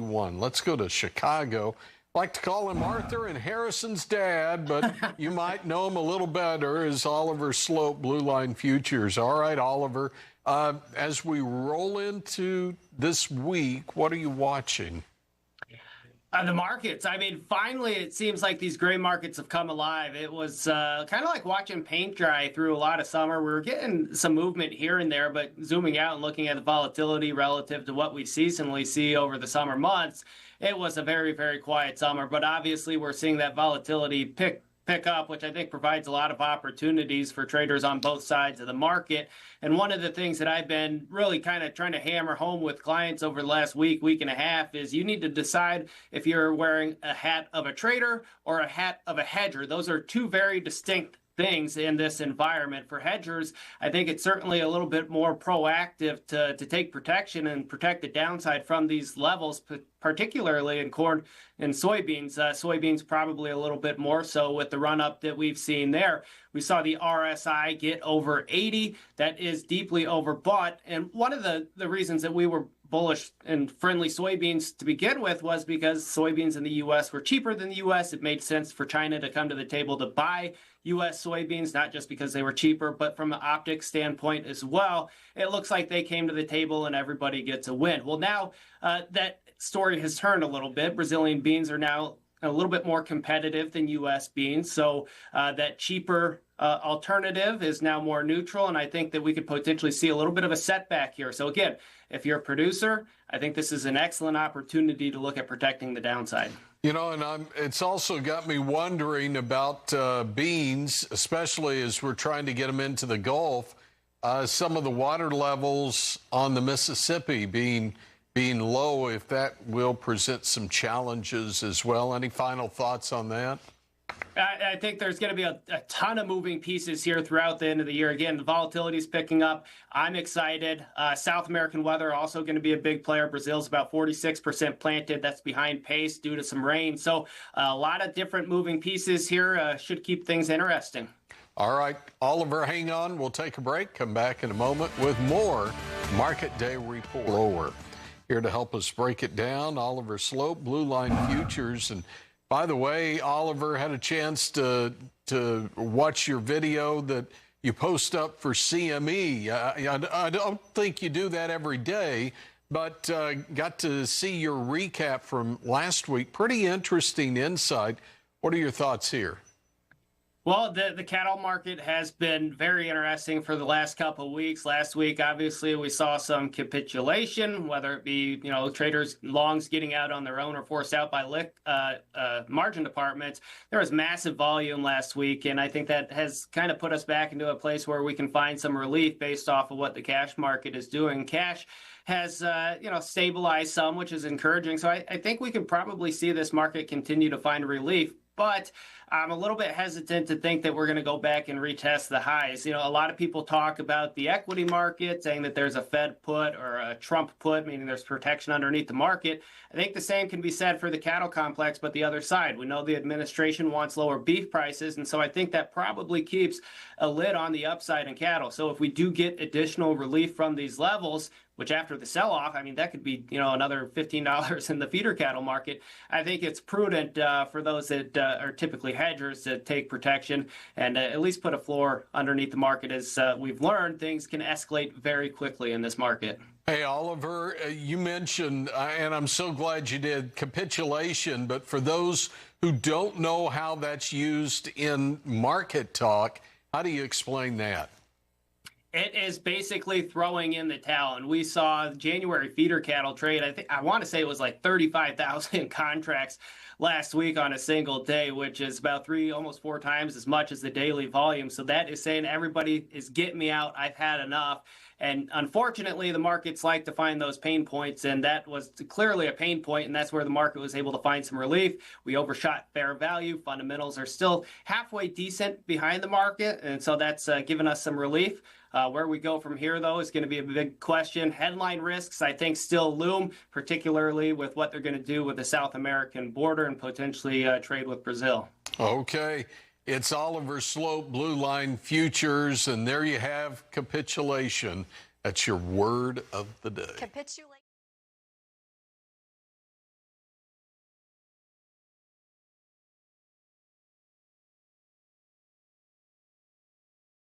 one. Let's go to Chicago. Like to call him Arthur and Harrison's dad, but you might know him a little better as Oliver Sloup, Blue Line Futures. All right, Oliver, as we roll into this week, what are you watching? The markets. I mean, finally, it seems like these gray markets have come alive. It was kind of like watching paint dry through a lot of summer. We were getting some movement here and there, but zooming out and looking at the volatility relative to what we seasonally see over the summer months, it was a very, very quiet summer. But obviously, we're seeing that volatility pick up, which I think provides a lot of opportunities for traders on both sides of the market. And one of the things that I've been really kind of trying to hammer home with clients over the last week and a half is you need to decide if you're wearing a hat of a trader or a hat of a hedger. Those are two very distinct things in this environment. For hedgers, I think it's certainly a little bit more proactive to take protection and protect the downside from these levels, particularly in corn and soybeans. Soybeans probably a little bit more so with the run-up that we've seen there. We saw the RSI get over 80. That is deeply overbought. And one of the reasons that we were bullish and friendly soybeans to begin with was because soybeans in the U.S. were cheaper than the U.S. It made sense for China to come to the table to buy U.S. soybeans, not just because they were cheaper, but from an optics standpoint as well. It looks like they came to the table and everybody gets a win. Well, now that story has turned a little bit. Brazilian beans are now a little bit more competitive than U.S. beans. So that cheaper alternative is now more neutral, and I think that we could potentially see a little bit of a setback here. So again, if you're a producer, I think this is an excellent opportunity to look at protecting the downside. You know, and it's also got me wondering about beans, especially as we're trying to get them into the Gulf. Some of the water levels on the Mississippi being low, if that will present some challenges as well. Any final thoughts on that? I think there's going to be a ton of moving pieces here throughout the end of the year. Again, the volatility is picking up. I'm excited. South American weather also going to be a big player. Brazil's about 46% planted. That's behind pace due to some rain. So a lot of different moving pieces here should keep things interesting. All right, Oliver, hang on. We'll take a break. Come back in a moment with more Market Day Report. Here to help us break it down, Oliver Sloup, Blue Line Futures. And by the way, Oliver, had a chance to watch your video that you post up for CME. I don't think you do that every day, but got to see your recap from last week. Pretty interesting insight. What are your thoughts here? Well, the cattle market has been very interesting for the last couple of weeks. Last week, obviously, we saw some capitulation, whether it be, traders longs getting out on their own or forced out by margin departments. There was massive volume last week, and I think that has kind of put us back into a place where we can find some relief based off of what the cash market is doing. Cash has, stabilized some, which is encouraging. So I think we can probably see this market continue to find relief. But I'm a little bit hesitant to think that we're going to go back and retest the highs. A lot of people talk about the equity market, saying that there's a Fed put or a Trump put, meaning there's protection underneath the market. I think the same can be said for the cattle complex, but the other side. We know the administration wants lower beef prices, and so I think that probably keeps a lid on the upside in cattle. So if we do get additional relief from these levels, which after the sell-off, I mean, that could be, another $15 in the feeder cattle market. I think it's prudent for those that are typically hedgers to take protection and at least put a floor underneath the market. As we've learned, things can escalate very quickly in this market. Hey, Oliver, you mentioned, and I'm so glad you did, capitulation, but for those who don't know how that's used in market talk, how do you explain that? It is basically throwing in the towel. And we saw January feeder cattle trade. I want to say it was like 35,000 contracts last week on a single day, which is about almost four times as much as the daily volume. So that is saying everybody is getting me out. I've had enough. And unfortunately, the markets like to find those pain points, and that was clearly a pain point, and that's where the market was able to find some relief. We overshot fair value. Fundamentals are still halfway decent behind the market, and so that's given us some relief. Where we go from here, though, is going to be a big question. Headline risks, I think, still loom, particularly with what they're going to do with the South American border and potentially trade with Brazil. Okay. It's Oliver Sloup, Blue Line Futures, and there you have capitulation. That's your word of the day. Capitulation.